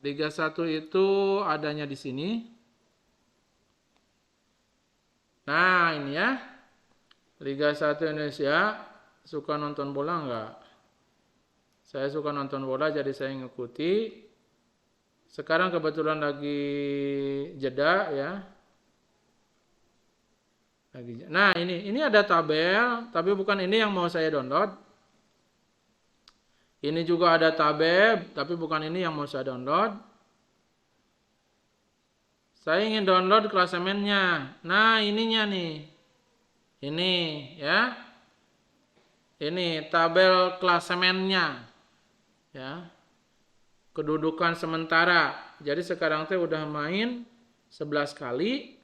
Liga 1 itu adanya di sini. Nah, ini ya. Liga 1 Indonesia. Suka nonton bola enggak? Saya suka nonton bola, jadi saya ngikuti. Sekarang kebetulan lagi jeda ya. Nah, ini ada tabel, tapi bukan ini yang mau saya download. Ini juga ada tabel, tapi bukan ini yang mau saya download. Saya ingin download klasemennya. Nah, ininya nih. Ini ya. Ini tabel klasemennya. Ya. Kedudukan sementara. Jadi sekarang teh udah main 11 kali.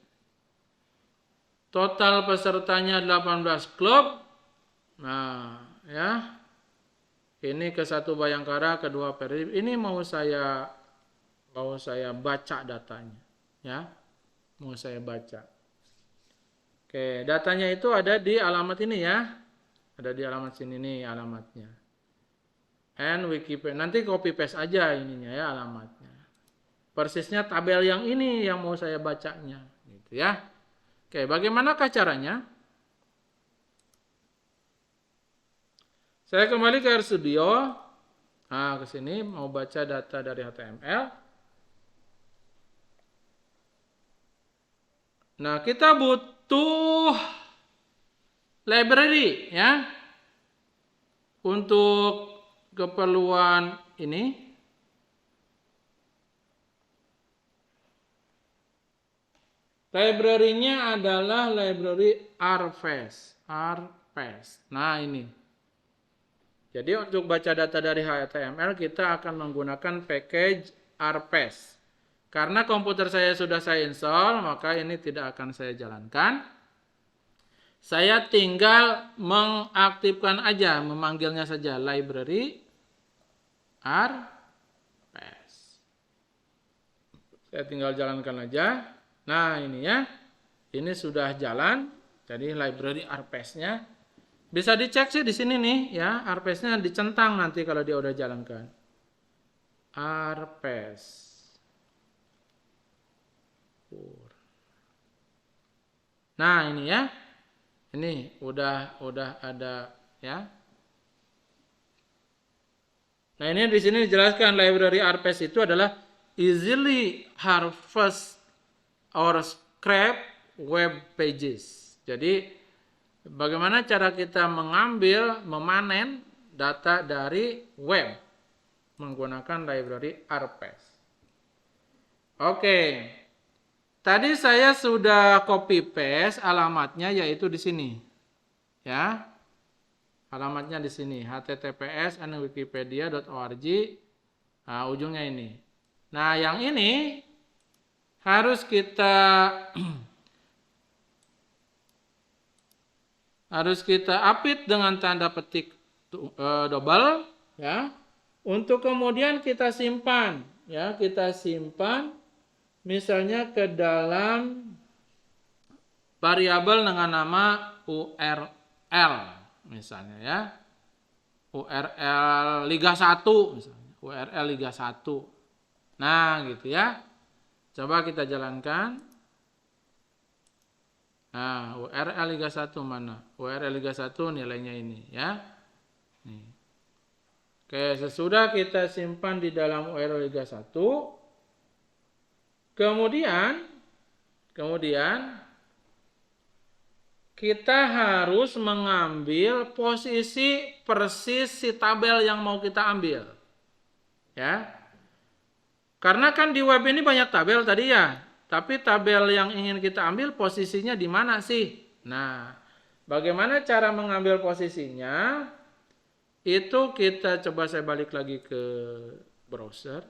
Total pesertanya 18 klub. Nah, ya. Ini ke 1 Bayangkara, kedua Persib. Ini mau saya baca datanya, ya. Mau saya baca. Oke, datanya itu ada di alamat ini ya. Ada di alamat sini nih alamatnya. And Wikipedia. Nanti copy paste aja ininya ya alamatnya. Persisnya tabel yang ini yang mau saya bacanya, gitu ya. Oke, bagaimanakah caranya? Saya kembali ke RStudio. Nah, ke sini mau baca data dari HTML. Nah, kita butuh library ya. Untuk keperluan ini. Library-nya adalah library RFS. Nah, ini. Jadi untuk baca data dari HTML kita akan menggunakan package RPaste. Karena komputer saya sudah saya install, maka ini tidak akan saya jalankan. Saya tinggal mengaktifkan aja, memanggilnya saja library RPaste. Saya tinggal jalankan aja. Nah, ini ya. Ini sudah jalan. Jadi library RPaste-nya bisa dicek sih di sini nih ya, RPaste-nya dicentang nanti kalau dia udah jalankan. RPaste. Nah, ini ya. Ini udah ada ya. Nah, ini di sini dijelaskan library RPaste itu adalah easily harvest or scrape web pages. Jadi bagaimana cara kita mengambil, memanen data dari web menggunakan library RPaste. Oke. Tadi saya sudah copy paste alamatnya yaitu di sini. Ya. Alamatnya di sini https://wikipedia.org. Nah, ujungnya ini. Nah, yang ini harus kita update dengan tanda petik double ya. Untuk kemudian kita simpan ya, misalnya ke dalam variabel dengan nama URL misalnya ya. URL Liga 1 misalnya, URL Liga 1. Nah, gitu ya. Coba kita jalankan. Nah, URL Liga 1 mana? URL Liga 1 nilainya ini ya. Nih. Oke, sesudah kita simpan di dalam URL Liga 1, kemudian kita harus mengambil posisi persis si tabel yang mau kita ambil. Ya. Karena kan di web ini banyak tabel tadi ya. Tapi tabel yang ingin kita ambil posisinya di mana sih? Nah, bagaimana cara mengambil posisinya? Itu kita coba saya balik lagi ke browser.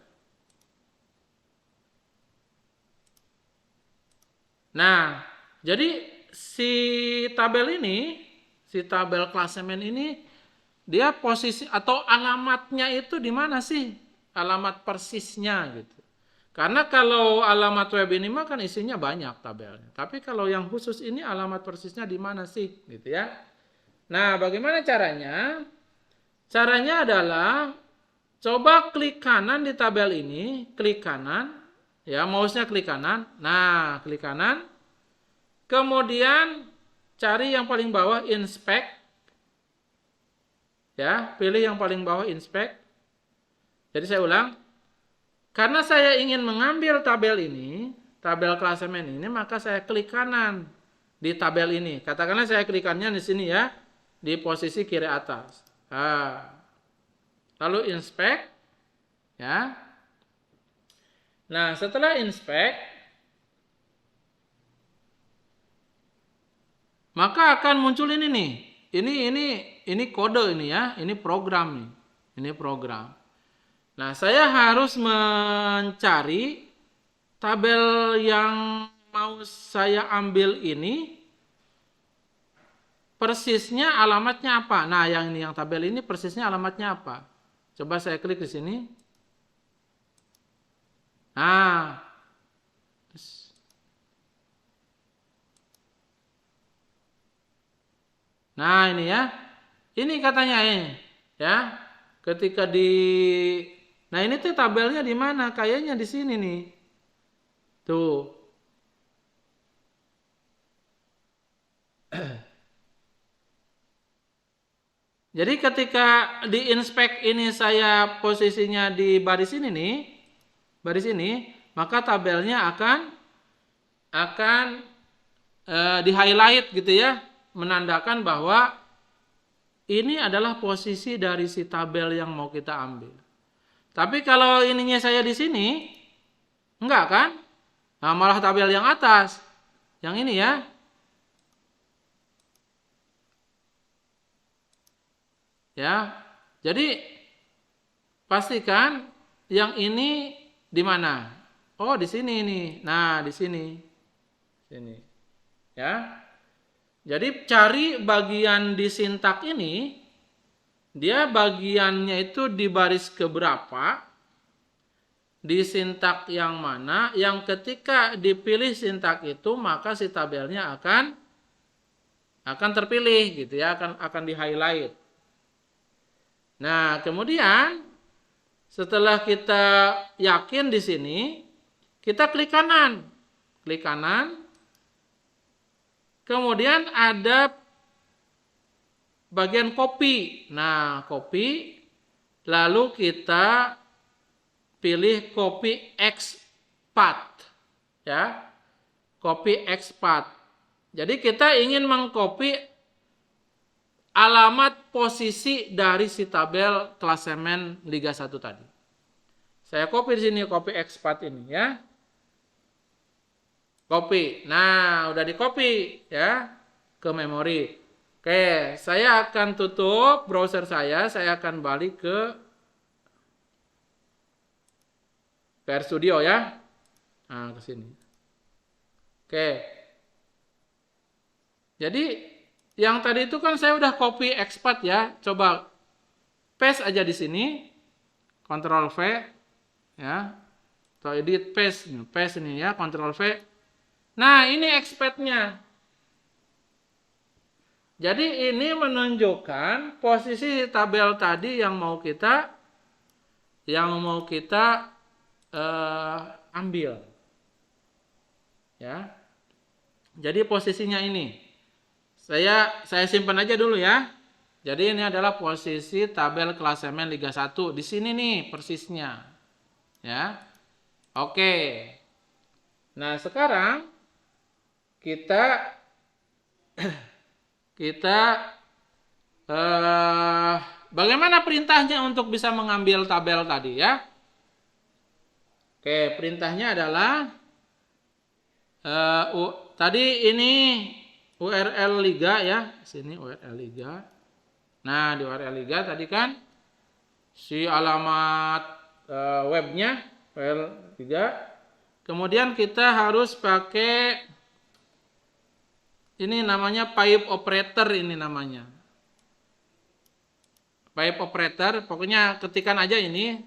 Nah, jadi si tabel klasemen ini, dia posisi atau alamatnya itu di mana sih? Alamat persisnya gitu. Karena kalau alamat web ini mah kan isinya banyak tabelnya. Tapi kalau yang khusus ini alamat persisnya di mana sih? Gitu ya. Nah, bagaimana caranya? Caranya adalah Coba klik kanan di tabel ini, klik kanan, ya mouse-nya klik kanan. Nah, klik kanan. Kemudian cari yang paling bawah inspect. Ya, pilih yang paling bawah inspect. Jadi saya ulang. Karena saya ingin mengambil tabel ini, tabel klasemen ini, maka saya klik kanan di tabel ini. Katakanlah saya klikannya di sini ya, di posisi kiri atas. Lalu inspect, ya. Nah, setelah inspect, maka akan muncul ini nih. Ini kode ini ya, ini program nih. Ini program. Nah, saya harus mencari tabel yang mau saya ambil ini persisnya alamatnya apa. Nah, yang tabel ini persisnya alamatnya apa. Coba saya klik di sini. Nah, ini ya. Ini katanya ini, ya. Ketika Nah, ini tuh tabelnya di mana? Kayaknya di sini nih. Tuh. Jadi ketika di inspect ini saya posisinya di baris ini nih, baris ini, maka tabelnya akan di highlight gitu ya, menandakan bahwa ini adalah posisi dari si tabel yang mau kita ambil. Tapi kalau ininya saya di sini, enggak kan? Nah, malah tabel yang atas. Yang ini ya. Ya. Jadi pastikan yang ini di mana? Oh, di sini nih. Nah, di sini. Sini. Ya. Jadi cari bagian di sintak ini, dia bagiannya itu di baris keberapa, di sintak yang mana, yang ketika dipilih sintak itu maka si tabelnya akan terpilih gitu ya, akan di highlight. Nah, kemudian setelah kita yakin di sini, kita klik kanan. Klik kanan. Kemudian ada bagian copy. Nah, copy. Lalu kita pilih copy expath. Ya. Copy expath. Jadi kita ingin mengcopy alamat posisi dari si tabel klasemen Liga 1 tadi. Saya copy di sini, copy expath ini ya. Copy. Nah, udah di copy ya ke memori. Oke, saya akan tutup browser saya akan balik ke RStudio ya. Nah, ke sini. Oke. Jadi yang tadi itu kan saya udah copy expath ya. Coba paste aja di sini. Ctrl V ya. Atau edit paste ini ya, Ctrl V. Nah, ini expath-nya. Jadi ini menunjukkan posisi tabel tadi yang mau kita ambil. Ya. Jadi posisinya ini. Saya simpan aja dulu ya. Jadi ini adalah posisi tabel klasemen Liga 1 di sini nih persisnya. Ya. Oke. Nah, sekarang kita bagaimana perintahnya untuk bisa mengambil tabel tadi ya? Oke, perintahnya adalah tadi ini URL Liga ya, sini URL Liga. Nah, di URL Liga tadi kan si alamat webnya URL Liga. Kemudian kita harus pakai ini namanya pipe operator ini namanya. Pipe operator, pokoknya ketikan aja ini.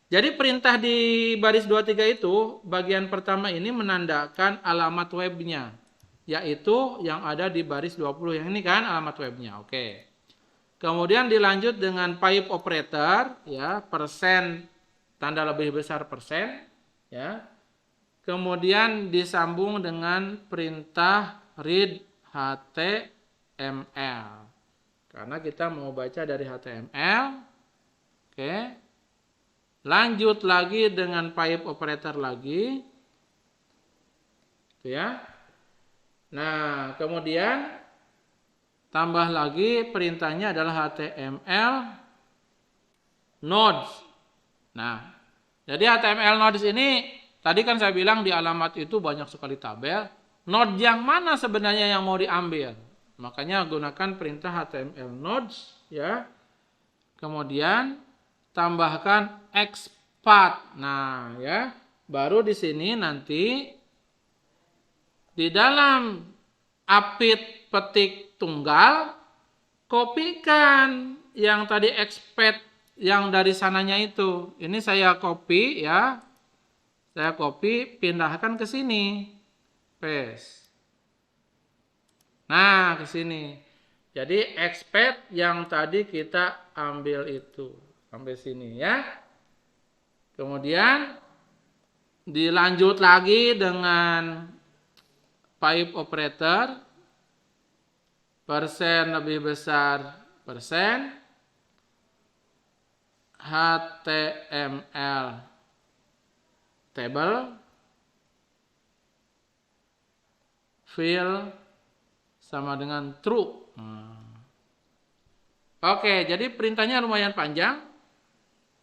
Jadi perintah di baris 23 itu, bagian pertama ini menandakan alamat webnya. Yaitu yang ada di baris 20. Yang ini kan alamat webnya, oke. Kemudian dilanjut dengan pipe operator, ya, persen tanda lebih besar persen, ya. Kemudian disambung dengan perintah read HTML. Karena kita mau baca dari HTML. Oke. Lanjut lagi dengan pipe operator lagi. Itu ya. Nah, kemudian tambah lagi perintahnya adalah HTML nodes. Nah, jadi HTML nodes ini tadi kan saya bilang di alamat itu banyak sekali tabel. Node yang mana sebenarnya yang mau diambil? Makanya gunakan perintah HTML nodes, ya. Kemudian tambahkan expand. Nah, ya, baru di sini nanti di dalam apit petik tunggal, kopikan yang tadi expand yang dari sananya itu. Ini saya copy, ya. Saya copy, pindahkan ke sini. Paste. Nah, ke sini. Jadi expand yang tadi kita ambil itu. Sampai sini, ya. Kemudian dilanjut lagi dengan pipe operator, persen lebih besar persen, HTML table, fill sama dengan true. Oke, jadi perintahnya lumayan panjang.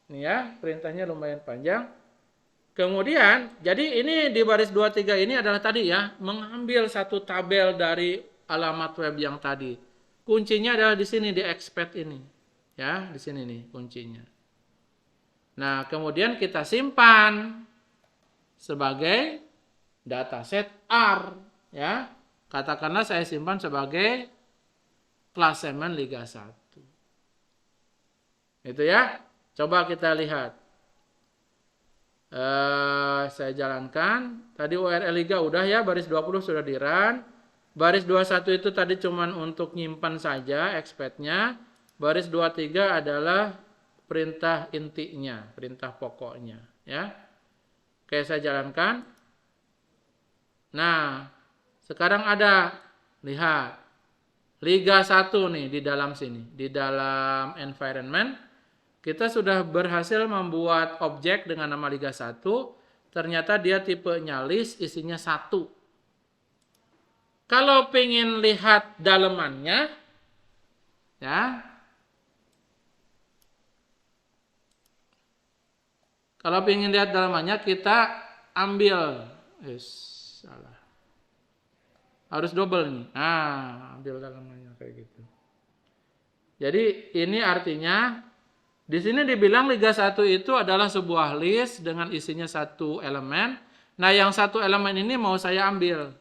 Ini ya, perintahnya lumayan panjang. Kemudian, jadi ini di baris 23 ini adalah tadi ya, mengambil satu tabel dari alamat web yang tadi. Kuncinya adalah di sini, di expand ini. Ya, di sini nih kuncinya. Nah, kemudian kita simpan sebagai dataset R. Ya, katakanlah saya simpan sebagai klasemen Liga 1. Itu ya, coba kita lihat. Saya jalankan. Tadi URL Liga udah ya, baris 20 sudah di run. Baris 21 itu tadi cuman untuk nyimpan saja expandnya. Baris 23 adalah perintah intinya, perintah pokoknya, ya. Oke, saya jalankan. Nah, sekarang ada, lihat, Liga 1 nih di dalam sini, di dalam environment. Kita sudah berhasil membuat objek dengan nama Liga 1. Ternyata dia tipenya list, isinya 1. Kalau pengen lihat dalemannya, ya. Kalau pengen lihat dalemannya, kita ambil. Salah. Harus double nih. Nah, ambil dalemannya kayak gitu. Jadi ini artinya di sini dibilang Liga 1 itu adalah sebuah list dengan isinya satu elemen. Nah, yang satu elemen ini mau saya ambil.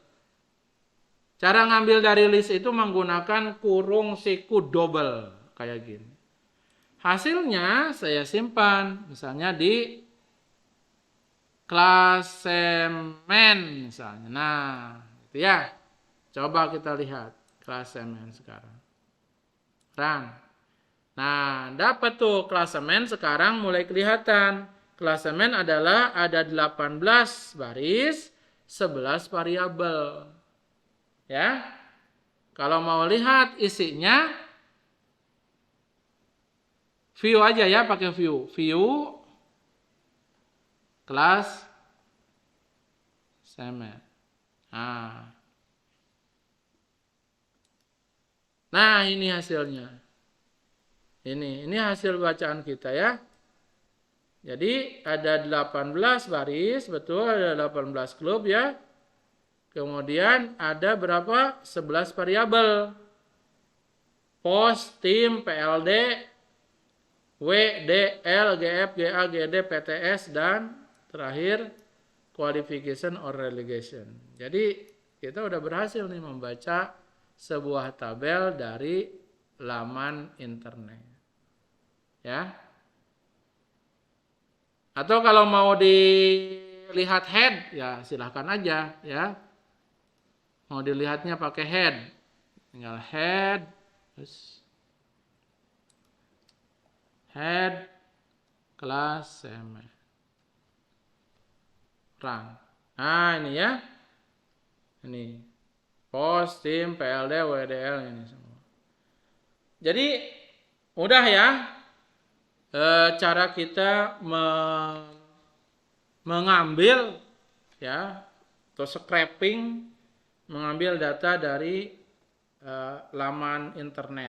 Cara ngambil dari list itu menggunakan kurung siku double. Kayak gini. Hasilnya saya simpan. Misalnya di klasemen misalnya. Nah, itu ya. Coba kita lihat klasemen sekarang. Run. Nah, dapat tuh klasemen sekarang mulai kelihatan. Klasemen adalah ada 18 baris, 11 variabel. Ya. Kalau mau lihat isinya, view aja ya, pakai view. View klasemen. Nah, ini hasilnya. Ini hasil bacaan kita ya. Jadi ada 18 baris, betul ada 18 klub ya. Kemudian ada berapa? 11 variabel. Post, tim, PLD, W, D, L, GF, GA, GD, PTS, dan terakhir qualification or relegation. Jadi kita udah berhasil nih membaca sebuah tabel dari laman internet. Ya. Atau kalau mau dilihat head, ya silahkan aja ya. Mau dilihatnya pakai head. Tinggal head. Terus head class CMS run. Nah ini ya, ini post, tim, PLD, WDL ini semua. Jadi mudah ya cara kita mengambil ya atau scraping, mengambil data dari laman internet.